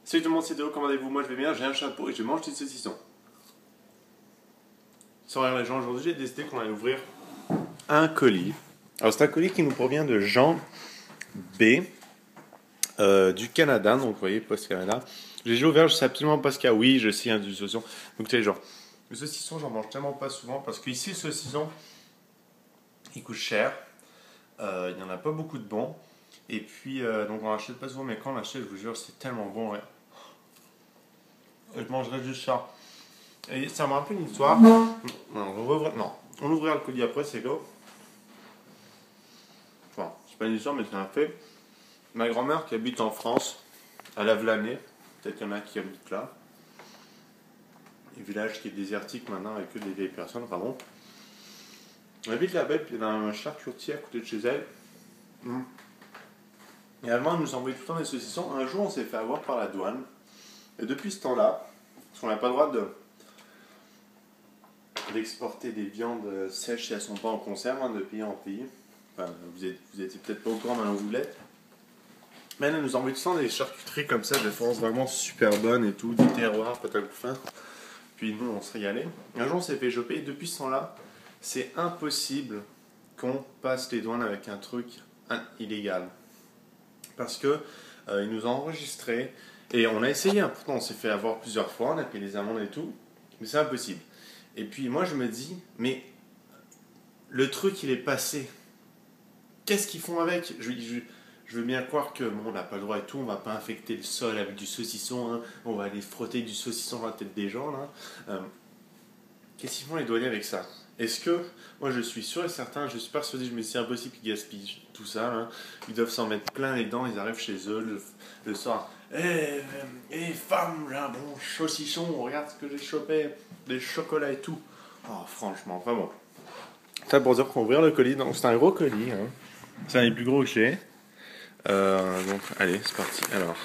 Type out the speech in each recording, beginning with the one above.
Salut tout le monde, c'est Théo, comment allez-vous? Moi je vais bien, j'ai un chapeau et je mange des saucissons. Sans rien les gens, aujourd'hui j'ai décidé qu'on allait ouvrir un colis. Alors c'est un colis qui nous provient de Jean B. Du Canada, donc vous voyez, Post Canada. J'ai déjà ouvert, je sais absolument pas ce qu'il y a. Oui, je sais, du saucisson. Donc tu sais, genre, le saucisson, j'en mange tellement pas souvent parce qu'ici, le saucisson, il coûte cher. Il n'y en a pas beaucoup de bons. Et puis, donc on n'achète pas souvent, mais quand on l'achète, je vous jure, c'est tellement bon. Ouais. Je mangerai juste ça. Et ça me rappelle une histoire. Non, on ouvrira le colis après, c'est go. Enfin, c'est pas une histoire, mais c'est un fait. Ma grand-mère qui habite en France, à Lavelanet, peut-être qu'il y en a qui habitent là. Un village qui est désertique maintenant avec que des vieilles personnes, enfin bon. Elle habite là-bas, puis il y a un charcutier à côté de chez elle. Et avant, elle nous envoyait tout le temps des saucissons. Un jour, on s'est fait avoir par la douane. Et depuis ce temps-là, parce qu'on n'a pas le droit d'exporter des viandes sèches si elles ne sont pas en conserve, de pays en pays. Enfin, vous étiez peut-être pas au courant, maintenant vous l'êtes. Mais elle nous envoie tout le temps des charcuteries comme ça, de France vraiment super bonnes et tout, du terroir, pas le fin. Puis nous, on se régalait. Un jour, on s'est fait choper. Et depuis ce temps-là, c'est impossible qu'on passe les douanes avec un truc illégal. Parce que ils nous ont enregistrés. Et on a essayé, pourtant on s'est fait avoir plusieurs fois, on a payé les amendes et tout. Mais c'est impossible. Et puis moi, je me dis, mais le truc, il est passé. Qu'est-ce qu'ils font avec? Je veux bien croire que bon, on n'a pas le droit et tout, on va pas infecter le sol avec du saucisson, hein, on va aller frotter du saucisson dans la tête des gens là. Qu'est-ce qu'ils font les douaniers avec ça? Est-ce que, moi je suis sûr et certain, je suis persuadé, mais c'est impossible qu'ils gaspillent tout ça, hein. Ils doivent s'en mettre plein les dents, ils arrivent chez eux le soir. Femme, j'ai un bon saucisson, regarde ce que j'ai chopé, des chocolats et tout. Oh franchement, enfin bon. Ça pour dire qu'on va ouvrir le colis, donc c'est un gros colis, hein. C'est un des plus gros que j'ai. Donc allez, c'est parti. Alors,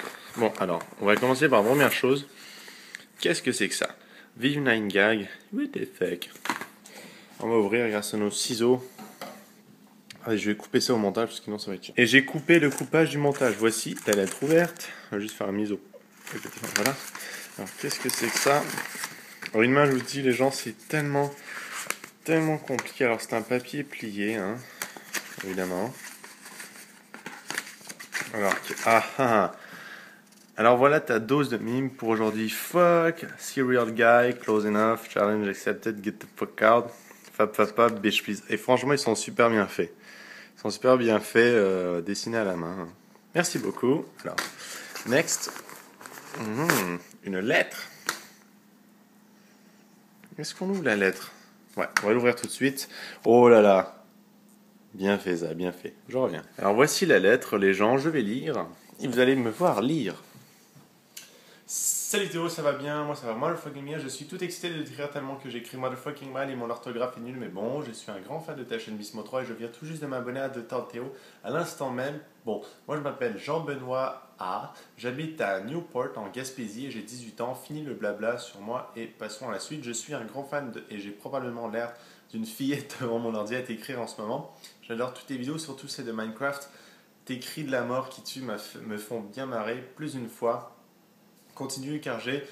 on va commencer par la première chose. Qu'est-ce que c'est que ça? Vive Nine Gag. What the fuck? On va ouvrir grâce à nos ciseaux. Allez, je vais couper ça au montage parce que sinon ça va être chiant. Et j'ai coupé le coupage du montage. Voici la lettre ouverte. On va juste faire un miso. Voilà. Alors qu'est-ce que c'est que ça? Alors une main, je vous dis, les gens, c'est tellement compliqué. Alors c'est un papier plié, hein, évidemment. Alors voilà ta dose de mime pour aujourd'hui. Fuck, serial guy, close enough, challenge accepted, get the fuck out, fap, bitch please. Et franchement, ils sont super bien faits. Ils sont super bien faits, dessinés à la main. Merci beaucoup. Alors, next. Une lettre. Est-ce qu'on ouvre la lettre? Ouais, on va l'ouvrir tout de suite. Oh là là. Bien fait ça, bien fait. Je reviens. Alors voici la lettre, les gens, je vais lire. Et vous allez me voir lire. Salut Théo, ça va bien? Moi ça va motherfucking bien. Je suis tout excité de t'écrire tellement que j'écris motherfucking mal et mon orthographe est nul. Mais bon, je suis un grand fan de ta chaîne Bismo 3 et je viens tout juste de m'abonner à The Tall Théo à l'instant même. Bon, moi je m'appelle Jean-Benoît A. J'habite à Newport en Gaspésie et j'ai 18 ans. Fini le blabla sur moi et passons à la suite. Je suis un grand fan et j'ai probablement l'air d'une fillette devant mon ordi à t'écrire en ce moment. J'adore toutes tes vidéos, surtout celles de Minecraft. Tes cris de la mort qui tuent me font bien marrer plus d'une fois. Continue car j'ai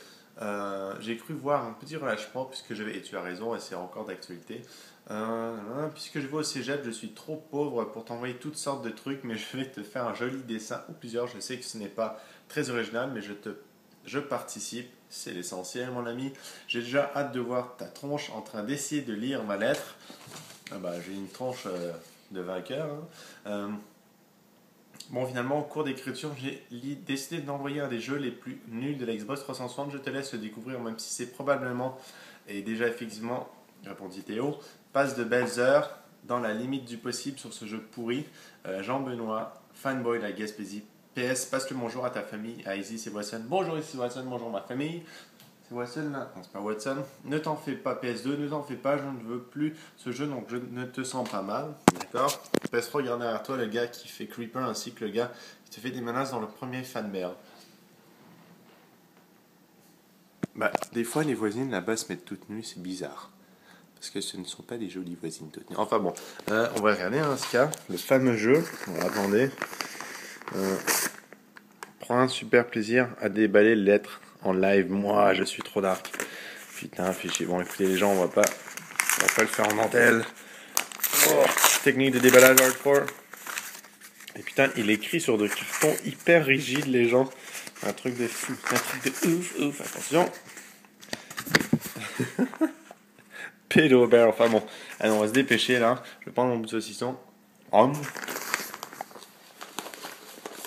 cru voir un petit relâchement puisque et tu as raison et c'est encore d'actualité, puisque je vais au cégep, je suis trop pauvre pour t'envoyer toutes sortes de trucs, mais je vais te faire un joli dessin ou plusieurs. Je sais que ce n'est pas très original, mais je participe, c'est l'essentiel mon ami. J'ai déjà hâte de voir ta tronche en train d'essayer de lire ma lettre. J'ai une tronche de vainqueur, hein. Bon, finalement, au cours d'écriture, j'ai décidé d'envoyer un des jeux les plus nuls de la Xbox 360. Je te laisse le découvrir, même si c'est probablement, et déjà effectivement, répondit Théo, passe de belles heures dans la limite du possible sur ce jeu pourri. Jean-Benoît, fanboy de la Gaspésie. PS, passe le bonjour à ta famille, à Izzy, c'est Watson. Bonjour Izzy, c'est Watson, bonjour ma famille. C'est Watson là? Non, c'est pas Watson. Ne t'en fais pas, PS2, ne t'en fais pas, je ne veux plus ce jeu, donc je ne te sens pas mal. D'accord? PS3, regarde derrière toi le gars qui fait Creeper ainsi que le gars qui te fait des menaces dans le premier fan merde. Des fois, les voisines là-bas se mettent toutes nues, c'est bizarre. Parce que ce ne sont pas des jolies voisines toutes nues. Enfin bon, on va regarder ce cas, le fameux jeu. On va attendre. prends un super plaisir à déballer les lettres en live. Moi, je suis trop dark. Putain, fichier. Bon, écoutez, les gens, on va pas le faire en dentelle. Oh, technique de déballage hardcore. Et putain, il écrit sur de cartons hyper rigides, les gens. Un truc de fou. Un truc de ouf. Attention. Pédo bear. Enfin bon. Allez, on va se dépêcher là. Je vais prendre mon bout de saucisson.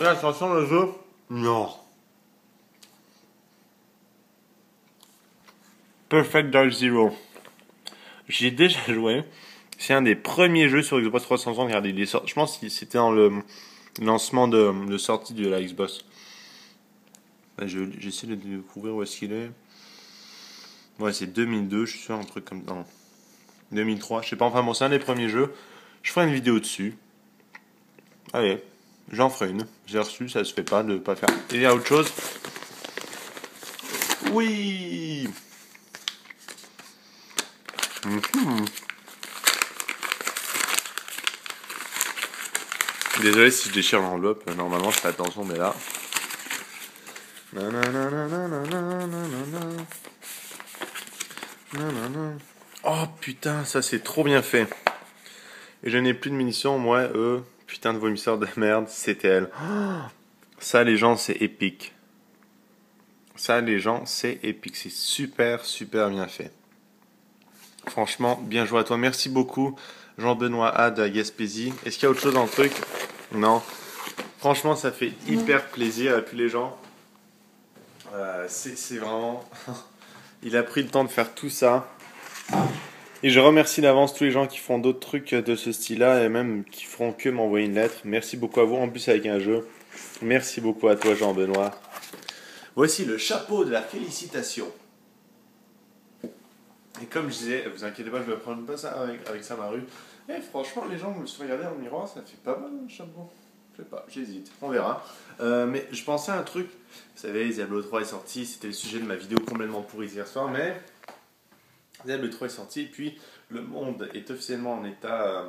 Et attention, le jeu. Non. Perfect Dark Zero. J'ai déjà joué. C'est un des premiers jeux sur Xbox 360. Regardez, il est sorti. Je pense que c'était dans le lancement de sortie de la Xbox. J'essaie de découvrir où est-ce qu'il est. Ouais, c'est 2002, je suis sûr, un truc comme... Non, 2003, je sais pas. Enfin bon, c'est un des premiers jeux. Je ferai une vidéo dessus. Allez, j'en ferai une. J'ai reçu, ça se fait pas de pas faire. Et il y a autre chose. Oui. Désolé si je déchire l'enveloppe. Normalement, je fais attention, mais là... Oh putain, ça c'est trop bien fait. Et je n'ai plus de munitions, moi, putain de vomisseur de merde, CTL. Oh, ça les gens, c'est épique. Ça les gens, c'est épique. C'est super bien fait. Franchement, bien joué à toi. Merci beaucoup, Jean-Benoît A de Gaspésie. Est-ce qu'il y a autre chose dans le truc? Non. Franchement, ça fait hyper plaisir. Et puis les gens, c'est vraiment... Il a pris le temps de faire tout ça. Et je remercie d'avance tous les gens qui font d'autres trucs de ce style-là et même qui feront que m'envoyer une lettre. Merci beaucoup à vous, en plus avec un jeu. Merci beaucoup à toi, Jean-Benoît. Voici le chapeau de la félicitation. Et comme je disais, vous inquiétez pas, je vais prendre pas ça avec ça ma rue. Et franchement, les gens me sont regardés dans le miroir, ça fait pas mal un chapeau. Je sais pas, j'hésite, on verra. Mais je pensais à un truc. Vous savez, Diablo 3 est sorti, c'était le sujet de ma vidéo complètement pourrie hier soir, mais Diablo 3 est sorti, et puis le monde est officiellement en état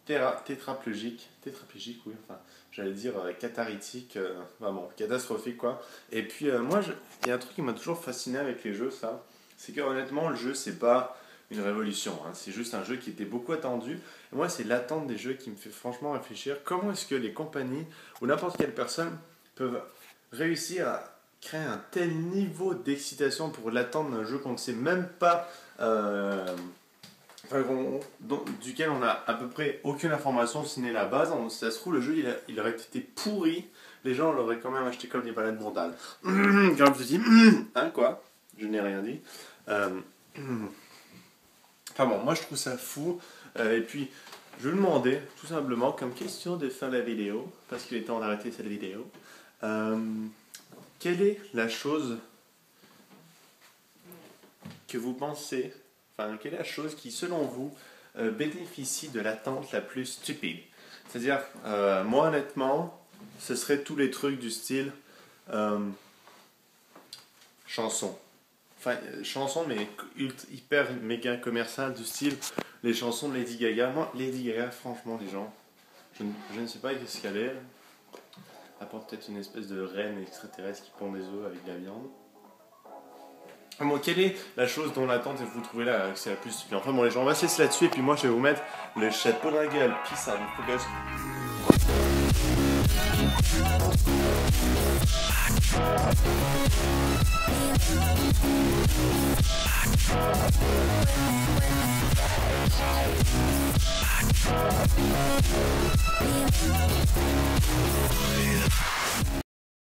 tétraplégique, oui, enfin, j'allais dire cathartique, vraiment, catastrophique, quoi. Et puis, moi, il y a un truc qui m'a toujours fasciné avec les jeux, ça, c'est que honnêtement, le jeu, c'est pas une révolution, hein, c'est juste un jeu qui était beaucoup attendu. Et moi, c'est l'attente des jeux qui me fait franchement réfléchir. Comment est-ce que les compagnies, ou n'importe quelle personne, peuvent réussir à créer un tel niveau d'excitation pour l'attente d'un jeu qu'on ne sait même pas, duquel on a à peu près aucune information, si ce n'est la base. Si ça se trouve, le jeu il aurait été pourri, les gens l'auraient quand même acheté comme des balades mentales. Quand je me dis, hein, quoi? Je n'ai rien dit. Enfin bon, moi je trouve ça fou. Et puis, je me demandais, tout simplement, comme question de fin de la vidéo, parce qu'il est temps d'arrêter cette vidéo, quelle est la chose que vous pensez, enfin, quelle est la chose qui, selon vous, bénéficie de l'attente la plus stupide? C'est-à-dire, moi, honnêtement, ce serait tous les trucs du style chanson. Enfin, chanson, mais hyper méga commercial, du style les chansons de Lady Gaga. Moi, Lady Gaga, franchement, les gens, je ne sais pas qu'est-ce qu'elle est. À part peut-être une espèce de reine extraterrestre qui pond des œufs avec de la viande. Bon, quelle est la chose dont l'attente vous trouvez là que c'est la plus stupide? Enfin bon, les gens, on va se laisser là-dessus et puis moi je vais vous mettre le chapeau dans la gueule. Peace out, focus.